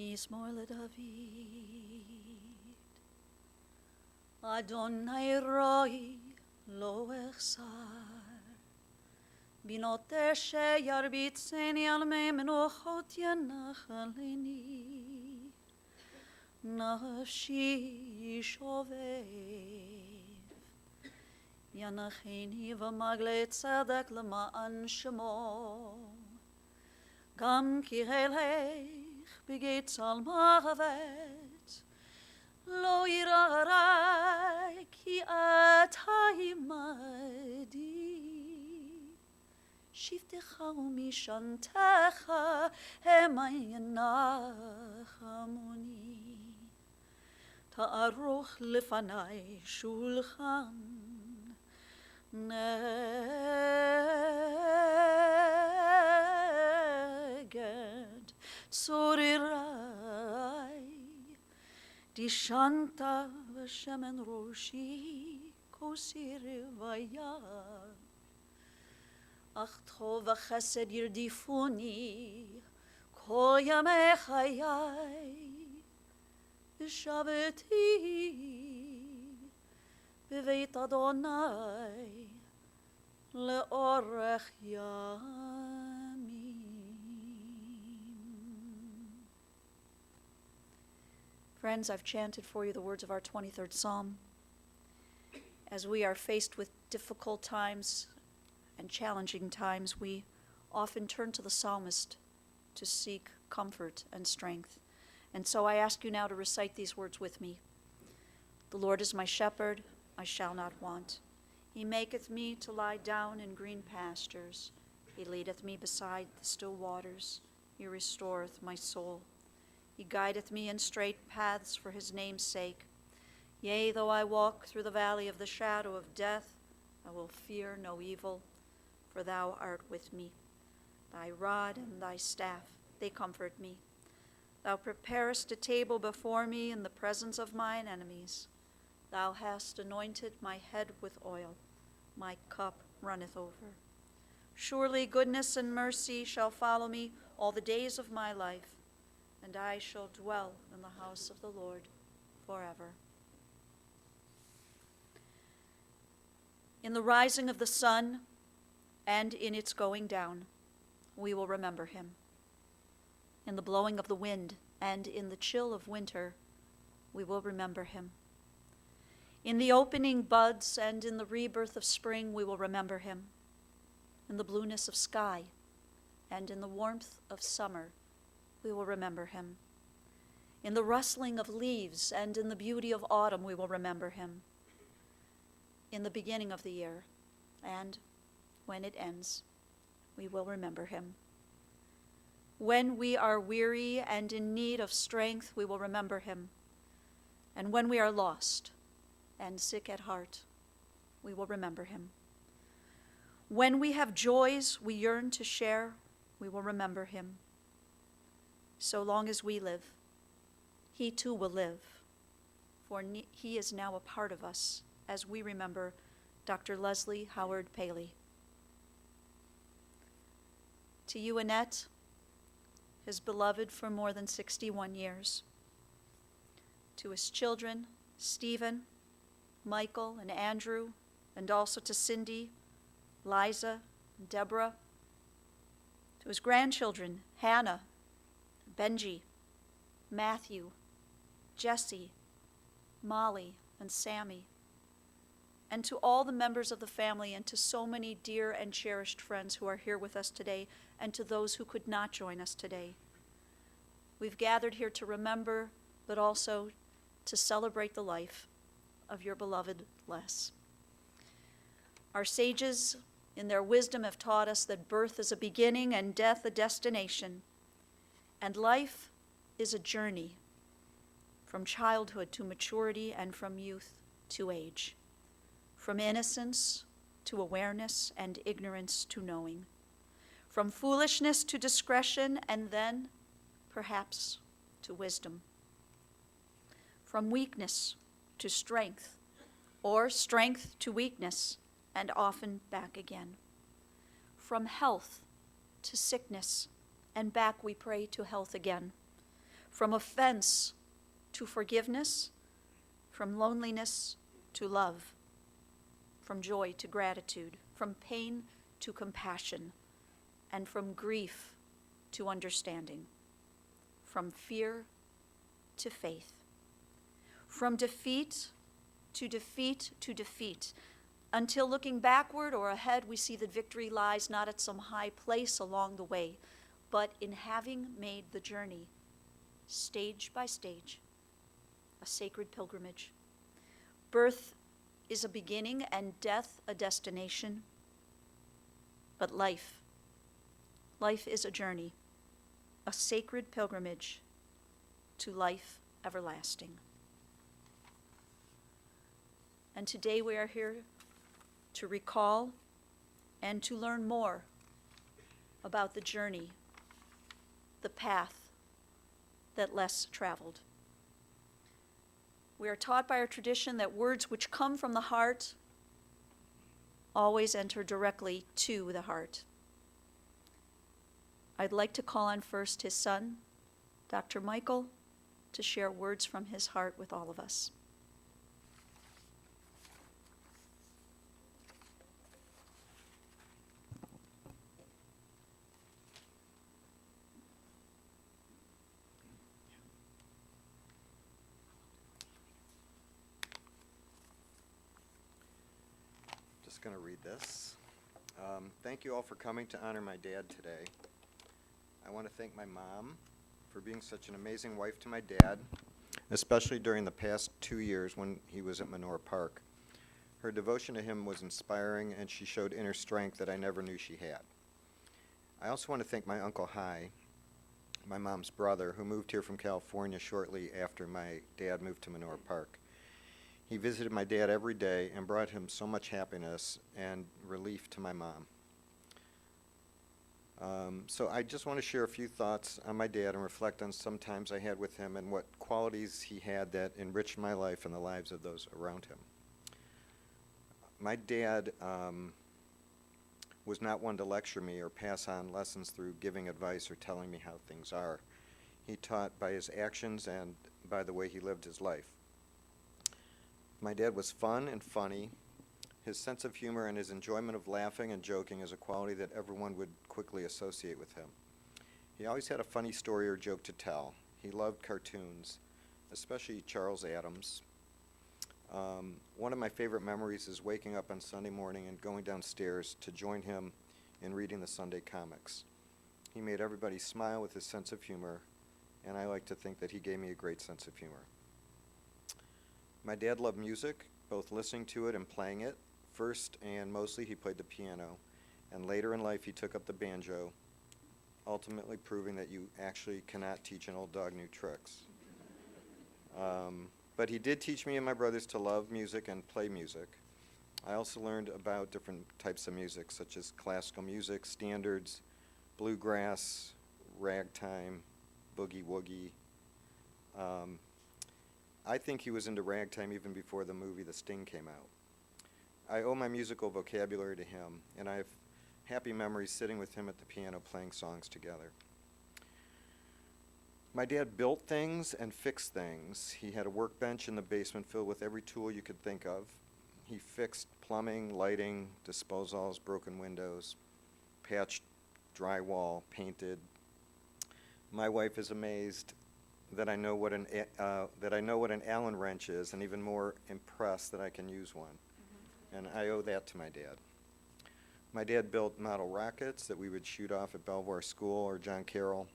מזמור לדוד. אדוני רואי לא אחסר, בינות אשר ירביצני על מי מנוחות ינחלני, נפשי שובב, ינחני ומגלי צדק למען שמו, גם כי הלך בגיא מוות, לא ירא רע כי אתה עמדי, שבטך ומשענתך המה ינחמוני. תערוך לפני שולחן נגד צורריי, דשנת בשמן ראשי כוסי רוויה, אך טוב וחסד ירדיפוני כל ימי חיי, ושבתי בבית אדוני לאורך ימים. Friends, I've chanted for you the words of our 23rd Psalm. As we are faced with difficult times and challenging times, we often turn to the psalmist to seek comfort and strength. And so I ask you now to recite these words with me. The Lord is my shepherd, I shall not want. He maketh me to lie down in green pastures. He leadeth me beside the still waters. He restoreth my soul. He guideth me in straight paths for his name's sake. Yea, though I walk through the valley of the shadow of death, I will fear no evil, for thou art with me. Thy rod and thy staff, they comfort me. Thou preparest a table before me in the presence of mine enemies. Thou hast anointed my head with oil. My cup runneth over. Surely goodness and mercy shall follow me all the days of my life, and I shall dwell in the house of the Lord forever. In the rising of the sun and in its going down, we will remember him. In the blowing of the wind and in the chill of winter, we will remember him. In the opening buds and in the rebirth of spring, we will remember him. In the blueness of sky and in the warmth of summer, we will remember him. In the rustling of leaves and in the beauty of autumn, we will remember him. In the beginning of the year and when it ends, we will remember him. When we are weary and in need of strength, we will remember him. And when we are lost and sick at heart, we will remember him. When we have joys we yearn to share, we will remember him. So long as we live, he too will live, for he is now a part of us as we remember Dr. Leslie Howard Paley. To you, Annette, his beloved for more than 61 years. To his children, Stephen, Michael, and Andrew, and also to Cindy, Liza, and Deborah. To his grandchildren, Hannah, Benji, Matthew, Jesse, Molly, and Sammy. And to all the members of the family and to so many dear and cherished friends who are here with us today and to those who could not join us today. We've gathered here to remember, but also to celebrate the life of your beloved Les. Our sages, in their wisdom, have taught us that birth is a beginning and death a destination, and life is a journey from childhood to maturity and from youth to age, from innocence to awareness and ignorance to knowing, from foolishness to discretion and then, perhaps, to wisdom, from weakness to strength, or strength to weakness, and often back again, from health to sickness, and back we pray to health again, from offense to forgiveness, from loneliness to love, from joy to gratitude, from pain to compassion, and from grief to understanding, from fear to faith, from defeat to defeat to defeat, until looking backward or ahead, we see that victory lies not at some high place along the way, but in having made the journey, stage by stage, a sacred pilgrimage. Birth is a beginning and death a destination, but life is a journey, a sacred pilgrimage to life everlasting. And today we are here to recall and to learn more about the journey, the path that less traveled. We are taught by our tradition that words which come from the heart always enter directly to the heart. I'd like to call on first his son, Dr. Michael, to share words from his heart with all of us. Just going to read this. Thank you all for coming to honor my dad today. I want to thank my mom for being such an amazing wife to my dad, especially during the past 2 years when he was at Manor Park. Her devotion to him was inspiring, and she showed inner strength that I never knew she had. I also want to thank my Uncle Hy, my mom's brother, who moved here from California shortly after my dad moved to Manor Park. He visited my dad every day and brought him so much happiness and relief to my mom. So I just want to share a few thoughts on my dad and reflect on some times I had with him and what qualities he had that enriched my life and the lives of those around him. My dad was not one to lecture me or pass on lessons through giving advice or telling me how things are. He taught by his actions and by the way he lived his life. My dad was fun and funny. His sense of humor and his enjoyment of laughing and joking is a quality that everyone would quickly associate with him. He always had a funny story or joke to tell. He loved cartoons, especially Charles Addams. One of my favorite memories is waking up on Sunday morning and going downstairs to join him in reading the Sunday comics. He made everybody smile with his sense of humor, and I like to think that he gave me a great sense of humor. My dad loved music, both listening to it and playing it. First and mostly he played the piano, and later in life he took up the banjo, ultimately proving that you actually cannot teach an old dog new tricks. But he did teach me and my brothers to love music and play music. I also learned about different types of music, such as classical music, standards, bluegrass, ragtime, boogie-woogie. I think he was into ragtime even before the movie The Sting came out. I owe my musical vocabulary to him, and I have happy memories sitting with him at the piano playing songs together. My dad built things and fixed things. He had a workbench in the basement filled with every tool you could think of. He fixed plumbing, lighting, disposals, broken windows, patched drywall, painted. My wife is amazed that I know what an Allen wrench is, and even more impressed that I can use one. And I owe that to my dad. My dad built model rockets that we would shoot off at Belvoir School or John Carroll.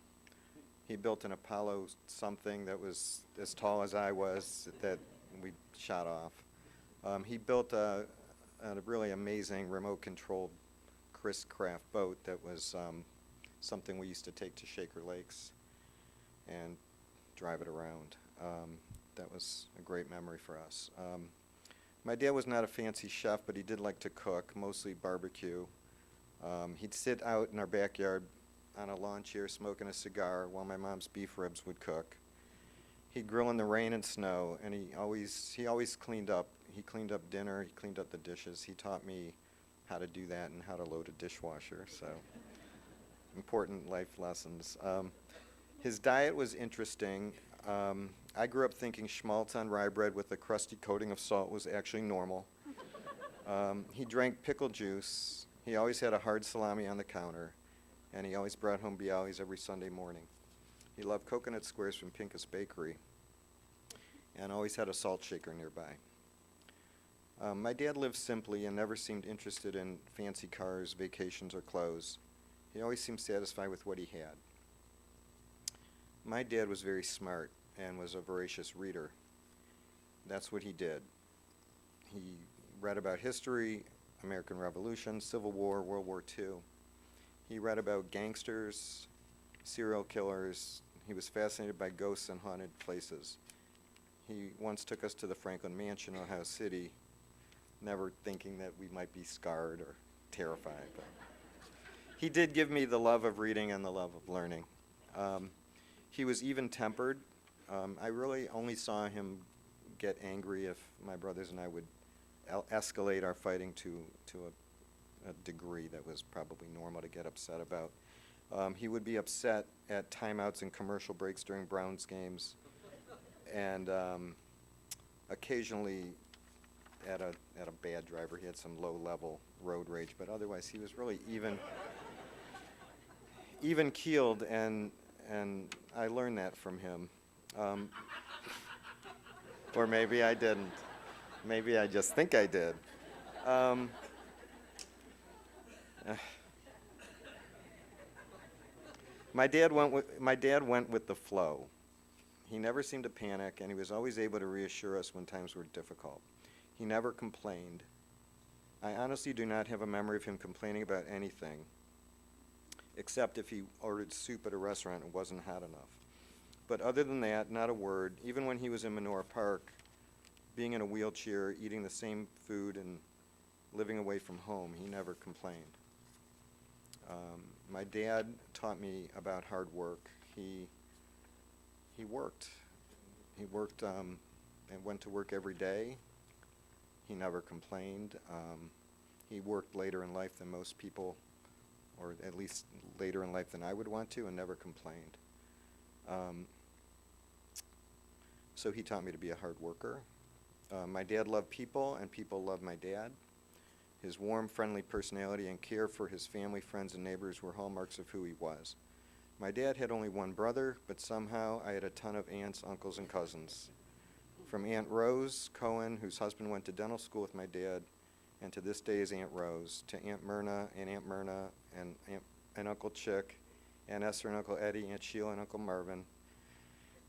He built an Apollo something that was as tall as I was that we shot off. He built a really amazing remote-controlled Chris Craft boat that was something we used to take to Shaker Lakes and drive it around. That was a great memory for us. My dad was not a fancy chef, but he did like to cook, mostly barbecue. He'd sit out in our backyard on a lawn chair smoking a cigar while my mom's beef ribs would cook. He'd grill in the rain and snow, and he always cleaned up. He cleaned up dinner, he cleaned up the dishes. He taught me how to do that and how to load a dishwasher, so important life lessons. His diet was interesting. I grew up thinking schmaltz on rye bread with a crusty coating of salt was actually normal. He drank pickle juice. He always had a hard salami on the counter, and he always brought home bialys every Sunday morning. He loved coconut squares from Pincus Bakery, and always had a salt shaker nearby. My dad lived simply and never seemed interested in fancy cars, vacations, or clothes. He always seemed satisfied with what he had. My dad was very smart and was a voracious reader. That's what he did. He read about history, American Revolution, Civil War, World War II. He read about gangsters, serial killers. He was fascinated by ghosts and haunted places. He once took us to the Franklin Mansion in Ohio City, never thinking that we might be scarred or terrified. But he did give me the love of reading and the love of learning. He was even-tempered. I really only saw him get angry if my brothers and I would escalate our fighting to a degree that was probably normal to get upset about. He would be upset at timeouts and commercial breaks during Browns games, and occasionally at a bad driver. He had some low-level road rage, but otherwise he was really even-keeled, and I learned that from him. Or maybe I didn't. Maybe I just think I did. My dad went with the flow. He never seemed to panic, and he was always able to reassure us when times were difficult. He never complained. I honestly do not have a memory of him complaining about anything, except if he ordered soup at a restaurant and it wasn't hot enough. But other than that, not a word. Even when he was in Manor Park, being in a wheelchair, eating the same food, and living away from home, he never complained. My dad taught me about hard work. He worked. He worked and went to work every day. He never complained. He worked later in life than most people, or at least later in life than I would want to, and never complained. So he taught me to be a hard worker. My dad loved people, and people loved my dad. His warm, friendly personality and care for his family, friends, and neighbors were hallmarks of who he was. My dad had only one brother, but somehow I had a ton of aunts, uncles, and cousins. From Aunt Rose Cohen, whose husband went to dental school with my dad, and to this day is Aunt Rose, to Aunt Myrna, and Uncle Chick, Aunt Esther and Uncle Eddie, Aunt Sheila and Uncle Marvin,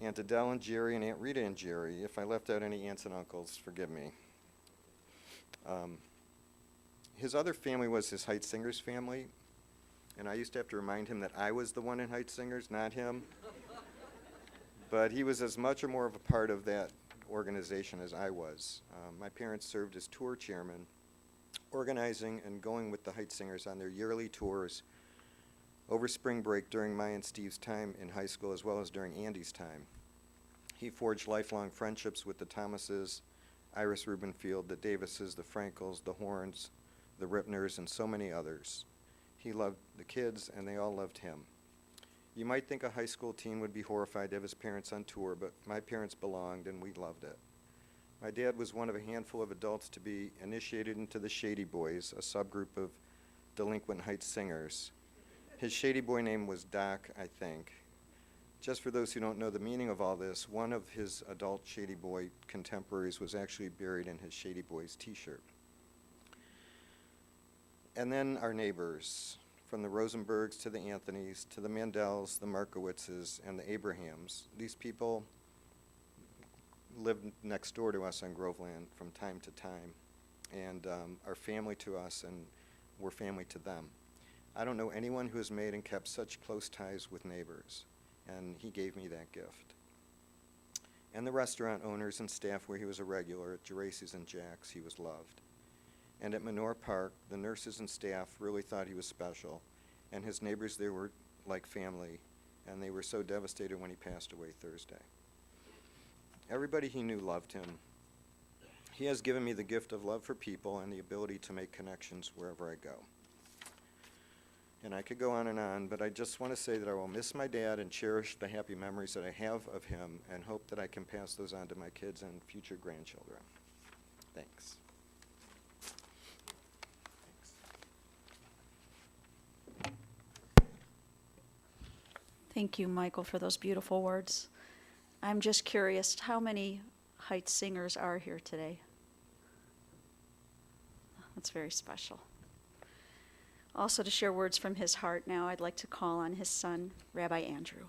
Aunt Adele and Jerry, and Aunt Rita and Jerry. If I left out any aunts and uncles, forgive me. His other family was his Heights Singers family, and I used to have to remind him that I was the one in Heights Singers, not him. But he was as much or more of a part of that organization as I was. My parents served as tour chairman, organizing and going with the Heights Singers on their yearly tours over spring break during my and Steve's time in high school, as well as during Andy's time. He forged lifelong friendships with the Thomases, Iris Rubenfield, the Davises, the Frankels, the Horns, the Ripners, and so many others. He loved the kids, and they all loved him. You might think a high school teen would be horrified to have his parents on tour, but my parents belonged, and we loved it. My dad was one of a handful of adults to be initiated into the Shady Boys, a subgroup of delinquent Heights Singers. His Shady Boy name was Doc, I think. Just for those who don't know the meaning of all this, one of his adult Shady Boy contemporaries was actually buried in his Shady Boys t-shirt. And then our neighbors, from the Rosenbergs to the Anthonys, to the Mandels, the Markowitzes, and the Abrahams. These people lived next door to us on Groveland from time to time, and are family to us, and we're family to them. I don't know anyone who has made and kept such close ties with neighbors, and he gave me that gift. And the restaurant owners and staff where he was a regular, at Geraci's and Jack's, he was loved. And at Manor Park, the nurses and staff really thought he was special, and his neighbors there were like family, and they were so devastated when he passed away Thursday. Everybody he knew loved him. He has given me the gift of love for people and the ability to make connections wherever I go. And I could go on, but I just want to say that I will miss my dad and cherish the happy memories that I have of him and hope that I can pass those on to my kids and future grandchildren. Thanks. Thank you, Michael, for those beautiful words. I'm just curious, how many Heights singers are here today? That's very special. Also, to share words from his heart now, I'd like to call on his son, Rabbi Andrew.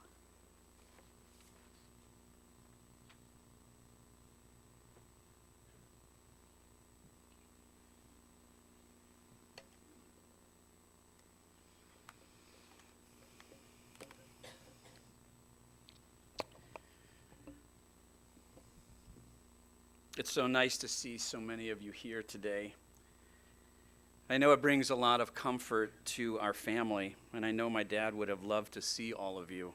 It's so nice to see so many of you here today. I know it brings a lot of comfort to our family, and I know my dad would have loved to see all of you.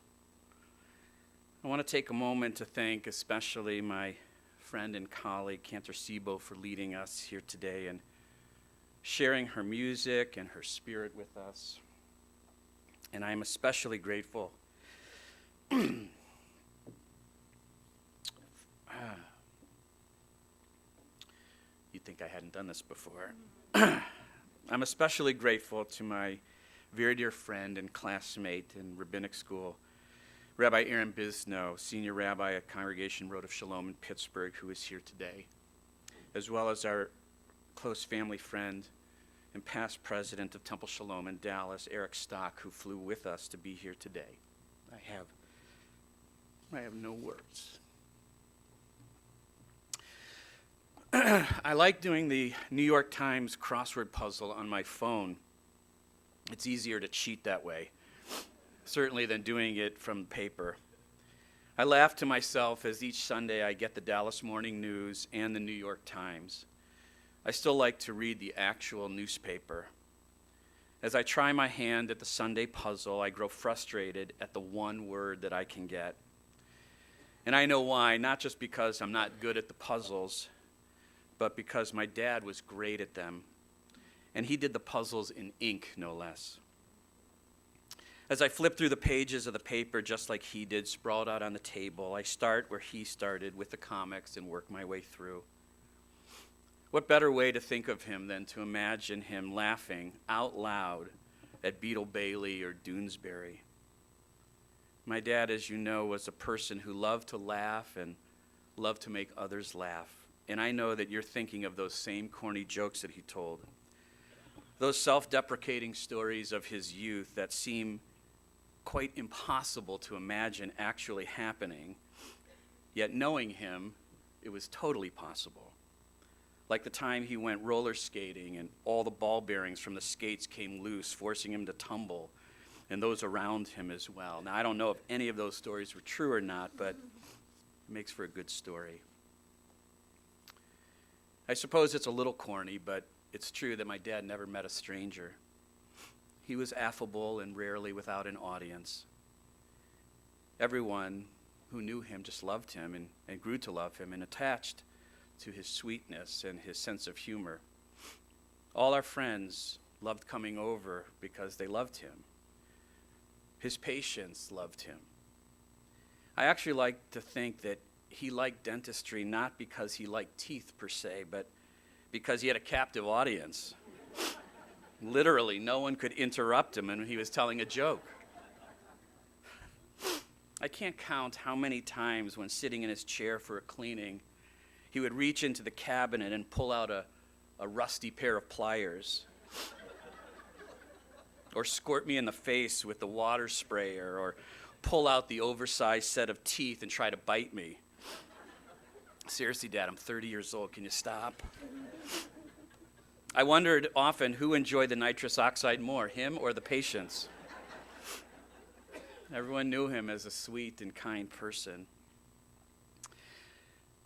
I want to take a moment to thank especially my friend and colleague, Cantor Sibo, for leading us here today and sharing her music and her spirit with us. And I'm especially grateful You'd think I hadn't done this before. I'm especially grateful to my very dear friend and classmate in rabbinic school, Rabbi Aaron Bisno, senior rabbi at Congregation Road of Shalom in Pittsburgh, who is here today, as well as our close family friend and past president of Temple Shalom in Dallas, Eric Stock, who flew with us to be here today. I have no words. I like doing the New York Times crossword puzzle on my phone. It's easier to cheat that way, certainly than doing it from paper. I laugh to myself as each Sunday I get the Dallas Morning News and the New York Times. I still like to read the actual newspaper. As I try my hand at the Sunday puzzle, I grow frustrated at the one word that I can get. And I know why, not just because I'm not good at the puzzles, but because my dad was great at them. And he did the puzzles in ink, no less. As I flip through the pages of the paper, just like he did, sprawled out on the table, I start where he started with the comics and work my way through. What better way to think of him than to imagine him laughing out loud at Beetle Bailey or Doonesbury? My dad, as you know, was a person who loved to laugh and loved to make others laugh. And I know that you're thinking of those same corny jokes that he told. Those self-deprecating stories of his youth that seem quite impossible to imagine actually happening, yet knowing him, it was totally possible. Like the time he went roller skating and all the ball bearings from the skates came loose, forcing him to tumble, and those around him as well. Now, I don't know if any of those stories were true or not, but it makes for a good story. I suppose it's a little corny, but it's true that my dad never met a stranger. He was affable and rarely without an audience. Everyone who knew him just loved him and grew to love him and attached to his sweetness and his sense of humor. All our friends loved coming over because they loved him. His patients loved him. I actually like to think that he liked dentistry not because he liked teeth per se, but because he had a captive audience. Literally, no one could interrupt him when he was telling a joke. I can't count how many times when sitting in his chair for a cleaning, he would reach into the cabinet and pull out a rusty pair of pliers, or squirt me in the face with the water sprayer, or pull out the oversized set of teeth and try to bite me. Seriously, Dad, I'm 30 years old. Can you stop? I wondered often who enjoyed the nitrous oxide more, him or the patients. Everyone knew him as a sweet and kind person.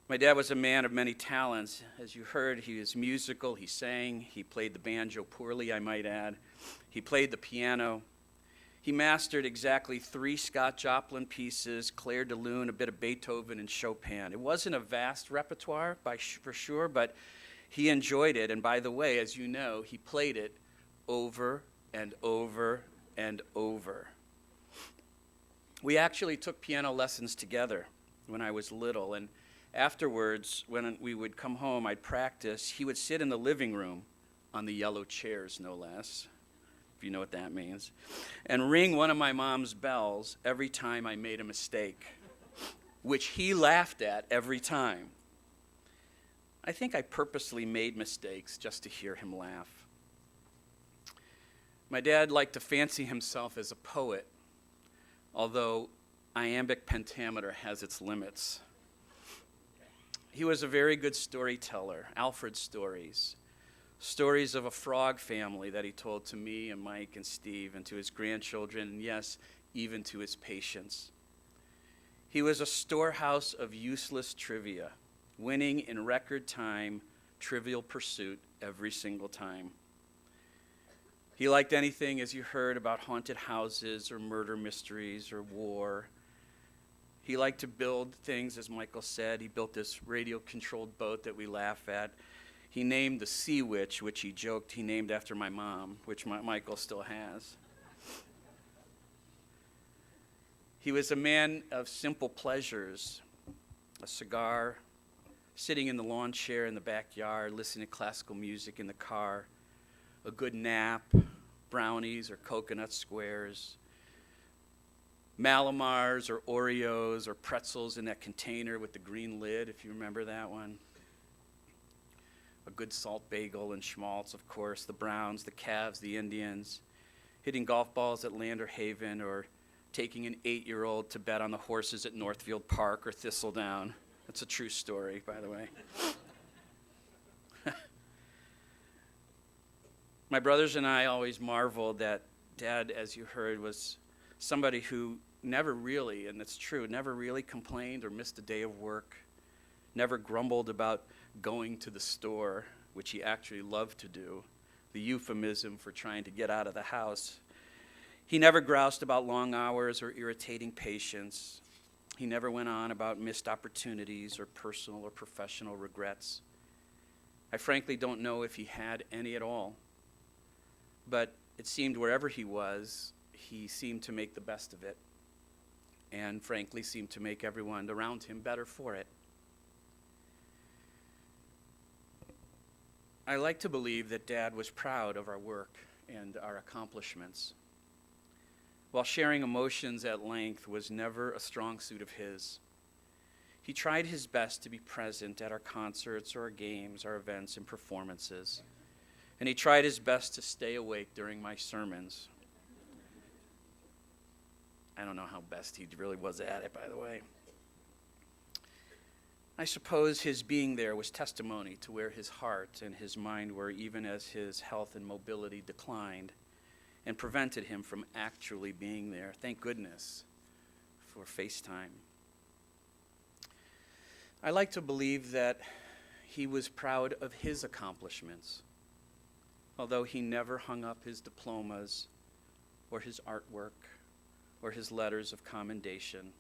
My dad was a man of many talents. As you heard, he was musical, he sang, he played the banjo poorly, I might add. He played the piano. He mastered exactly 3 Scott Joplin pieces, Clair de Lune, a bit of Beethoven, and Chopin. It wasn't a vast repertoire, for sure, but he enjoyed it. And by the way, as you know, he played it over and over and over. We actually took piano lessons together when I was little, and afterwards, when we would come home, I'd practice. He would sit in the living room on the yellow chairs, no less, if you know what that means, and ring one of my mom's bells every time I made a mistake, which he laughed at every time. I think I purposely made mistakes just to hear him laugh. My dad liked to fancy himself as a poet, although iambic pentameter has its limits. He was a very good storyteller, Alfred stories. Stories of a frog family that he told to me and Mike and Steve and to his grandchildren, and yes, even to his patients. He was a storehouse of useless trivia, winning in record time Trivial Pursuit every single time. He liked anything, as you heard, about haunted houses or murder mysteries or war. He liked to build things, as Michael said. He built this radio-controlled boat that we laugh at. He named the Sea Witch, which he joked he named after my mom, which Michael still has. He was a man of simple pleasures, a cigar, sitting in the lawn chair in the backyard, listening to classical music in the car, a good nap, brownies or coconut squares, Malamars or Oreos or pretzels in that container with the green lid, if you remember that one. A good salt bagel and schmaltz, of course, the Browns, the Cavs, the Indians, hitting golf balls at Lander Haven or taking an 8-year-old to bet on the horses at Northfield Park or Thistledown. That's a true story, by the way. My brothers and I always marveled that Dad, as you heard, was somebody who never really, and it's true, never really complained or missed a day of work, never grumbled about going to the store, which he actually loved to do, the euphemism for trying to get out of the house. He never groused about long hours or irritating patients. He never went on about missed opportunities or personal or professional regrets. I frankly don't know if he had any at all, but it seemed wherever he was, he seemed to make the best of it, and frankly seemed to make everyone around him better for it. I like to believe that Dad was proud of our work and our accomplishments. While sharing emotions at length was never a strong suit of his, he tried his best to be present at our concerts or our games, our events and performances, and he tried his best to stay awake during my sermons. I don't know how best he really was at it, by the way. I suppose his being there was testimony to where his heart and his mind were, even as his health and mobility declined and prevented him from actually being there. Thank goodness for FaceTime. I like to believe that he was proud of his accomplishments, although he never hung up his diplomas or his artwork or his letters of commendation.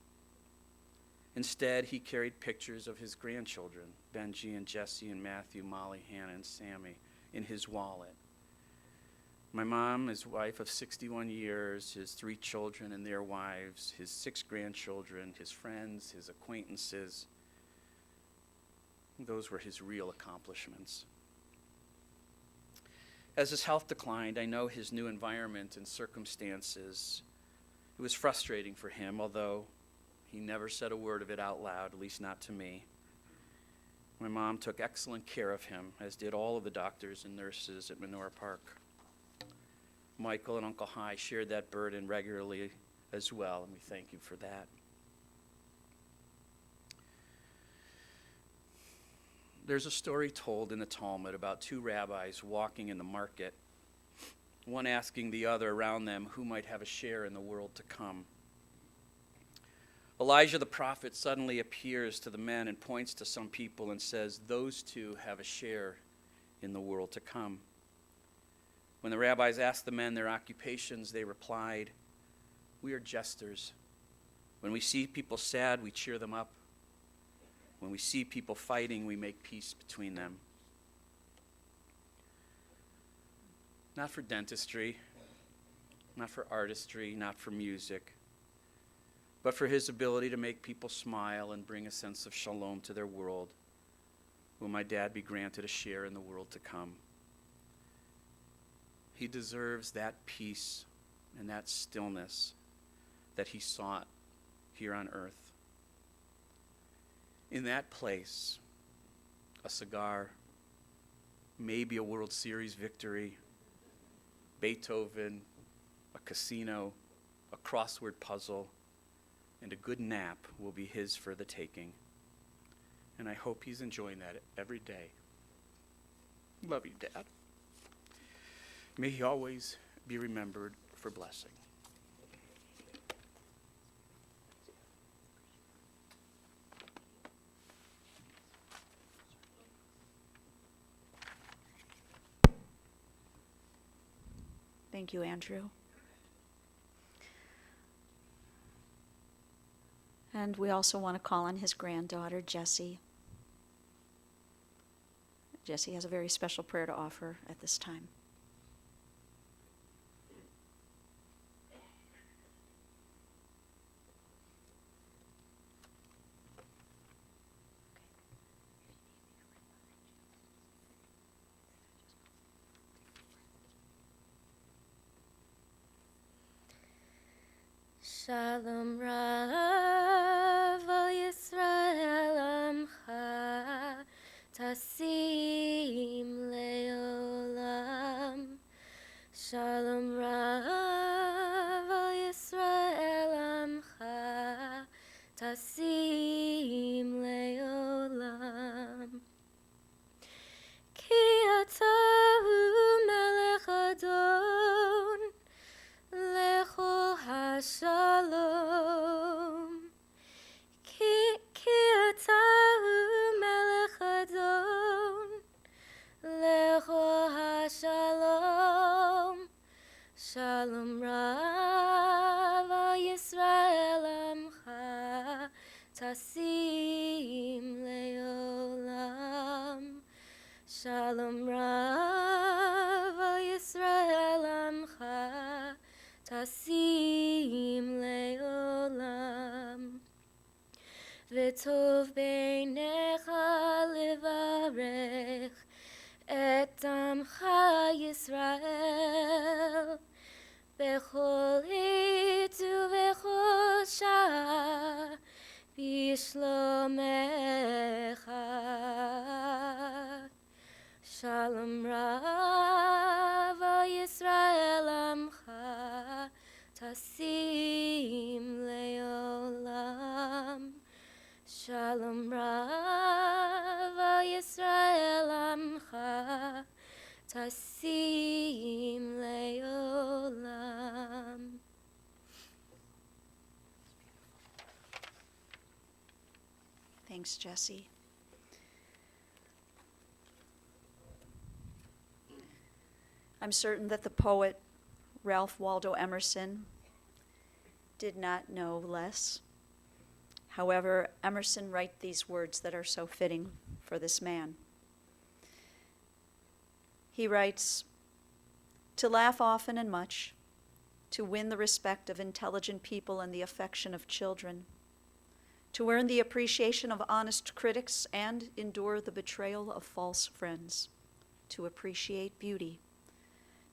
Instead, he carried pictures of his grandchildren, Benji and Jesse and Matthew, Molly, Hannah, and Sammy, in his wallet. My mom, his wife of 61 years, his 3 children and their wives, his 6 grandchildren, his friends, his acquaintances. Those were his real accomplishments. As his health declined, I know his new environment and circumstances. It was frustrating for him, although he never said a word of it out loud, at least not to me. My mom took excellent care of him, as did all of the doctors and nurses at Menora Park. Michael and Uncle High shared that burden regularly as well, and we thank you for that. There's a story told in the Talmud about 2 rabbis walking in the market, one asking the other around them who might have a share in the world to come. Elijah the prophet suddenly appears to the men and points to some people and says, "Those 2 have a share in the world to come." When the rabbis asked the men their occupations, they replied, "We are jesters. When we see people sad, we cheer them up. When we see people fighting, we make peace between them." Not for dentistry, not for artistry, not for music, but for his ability to make people smile and bring a sense of shalom to their world. Will my dad be granted a share in the world to come? He deserves that peace and that stillness that he sought here on earth. In that place, a cigar, maybe a World Series victory, Beethoven, a casino, a crossword puzzle, and a good nap will be his for the taking. And I hope he's enjoying that every day. Love you, Dad. May he always be remembered for blessing. Thank you, Andrew. And we also want to call on his granddaughter, Jessie. Jessie has a very special prayer to offer at this time. Shalom Rav al Yisrael Amcha Tasim Leolam. Shalom Rav al Yisrael Amcha Tasim Leolam. Ki atahu melech adon Lecho hashalom, ki atahu melech adon, lecho hashalom, shalom rav al Yisrael amcha, tasim leolam, shalom rav al Yisrael amcha, tasim leolam. V'tov beinecha levarech et amcha Yisrael bechol עת ובכל שעה בשלומך. Shalom Rav al Yisrael amcha tasim leolam. Shalom Rav al Yisrael amcha tasim leolam. Thanks, Jessie. I'm certain that the poet Ralph Waldo Emerson did not know less. However, Emerson wrote these words that are so fitting for this man. He writes, "To laugh often and much, to win the respect of intelligent people and the affection of children, to earn the appreciation of honest critics and endure the betrayal of false friends, to appreciate beauty,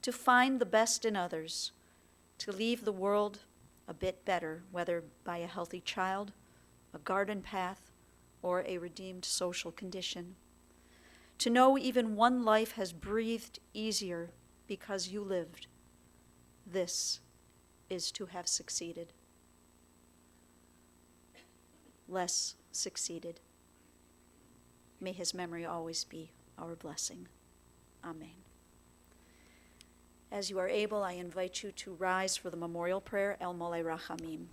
to find the best in others, to leave the world a bit better, whether by a healthy child, a garden path, or a redeemed social condition. To know even one life has breathed easier because you lived. This is to have succeeded. Less succeeded. May his memory always be our blessing. Amen." As you are able, I invite you to rise for the memorial prayer, El Mole Rachamim.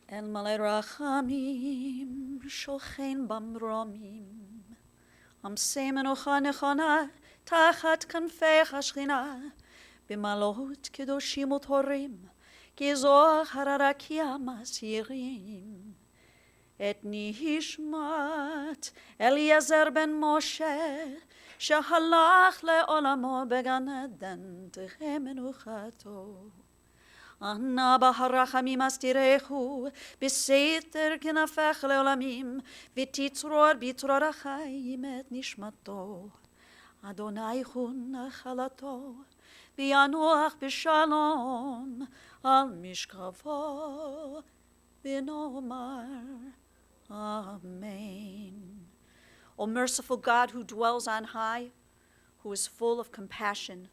El Mole Rachamim, shochen במרומים, עמסי מנוחה נכונה, תחת כנפי השכינה, במעלות קדושים וטהורים, כזוהר הרקיע מסעירים. את נשמת בת אליעזר בן משה, שהלך לעולמו בגן עדן, תחי מנוחתו. אנא בהרחמים אסתירהו, בסתר כנפך לעולמים, ותצרור בצרור החיים את נשמתו. אדוני הוא נחלתו, וינוח בשלום על משכבו, ונאמר Amen. O merciful God, who dwells on high, who is full of compassion,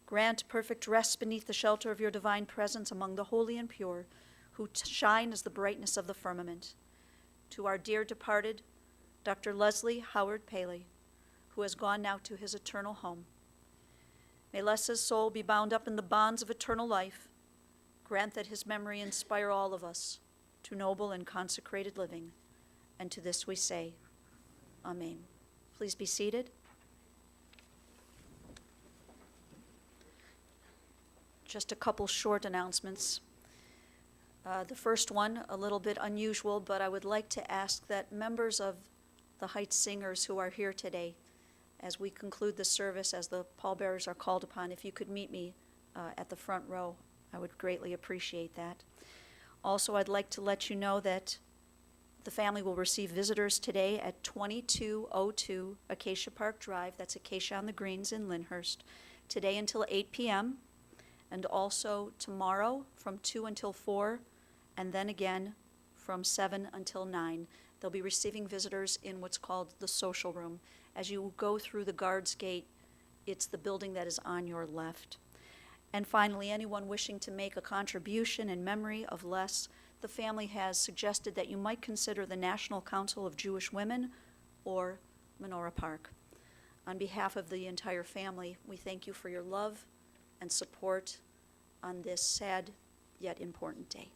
grant perfect rest beneath the shelter of your divine presence among the holy and pure, who shine as the brightness of the firmament. To our dear departed, Dr. Leslie Howard Paley, who has gone now to his eternal home. May Lesa's soul be bound up in the bonds of eternal life. Grant that his memory inspire all of us to noble and consecrated living. And to this we say, Amen. Please be seated. Just a couple short announcements. The first one, a little bit unusual, but I would like to ask that members of the Heights Singers who are here today, as we conclude the service, as the pallbearers are called upon, if you could meet me at the front row, I would greatly appreciate that. Also, I'd like to let you know that the family will receive visitors today at 2202 Acacia Park Drive. That's Acacia on the Greens in Lyndhurst. Today until 8 p.m. and also tomorrow from 2 until 4, and then again from 7 until 9. They'll be receiving visitors in what's called the social room. As you go through the guards gate, it's the building that is on your left. And finally, anyone wishing to make a contribution in memory of Les, the family has suggested that you might consider the National Council of Jewish Women or Menorah Park. On behalf of the entire family, we thank you for your love and support on this sad yet important day.